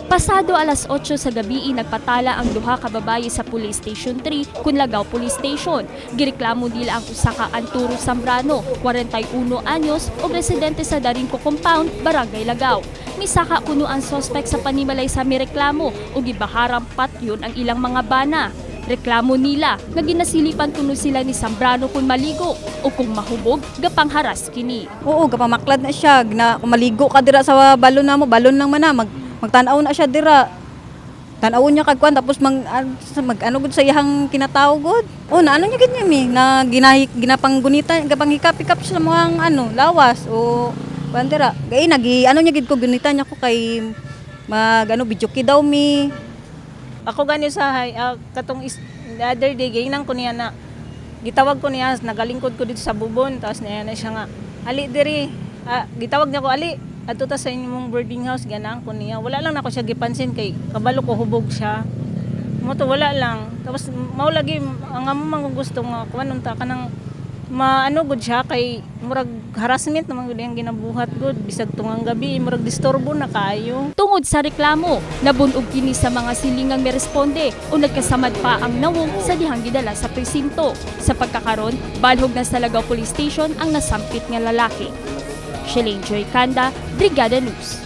Pasado alas 8 sa gabi nagpatala ang duha ka babaye sa Police Station 3, Cunlagaw Police Station. Gireklamo nila ang usa ka Anturo Zambrano, 41 anyos, o residente sa Darinco Compound, Barangay Lagaw. Misaka kuno ang suspect sa panimalay sa mireklamo o gibaharang patyon ang ilang mga bana. Reklamo nila nga ginasilipan kuno sila ni Zambrano kung maligo o kung mahubog gapangharas kini. Oo, gapamaklad na siya, kung maligo ka dira sa balon namo, balon lang man na magtanaw na siya dira. Tanawon niya kagkuan tapos ano gud sa iyang kinataw gud. Oh, naano niya gid mi na ginapanggunitan gapanghikap-hikap siya sa mga lawas o bandera. Gay ano niya gid ko gunitan niya ko kay video kay daw mi. Ako gani sa katong the other day ginang ko niya na gitawag ko niya nagalingkod ko dito sa bubon tapos niya na siya nga ali diri gitawag niya ko ali adto ta sa inyong boarding house ganang ko niya wala lang nako siya gipansin kay kabalo ko hubog siya mo to wala lang tapos mao lagi ang amo man gusto nga kuan unta kanang maano gud siya kay murag harassment naman gud ang ginabuhat gud bisag tungang gabi murag disturbo na kayo. Tungod sa reklamo, nabunog kini sa mga silingang meresponde o nagkasamad pa ang nawong sa dihang gidala sa presinto. Sa pagkakaron, balhog na sa Lagaw Police Station ang nasampit nga lalaki. Shelene Joy Canda, Brigada News.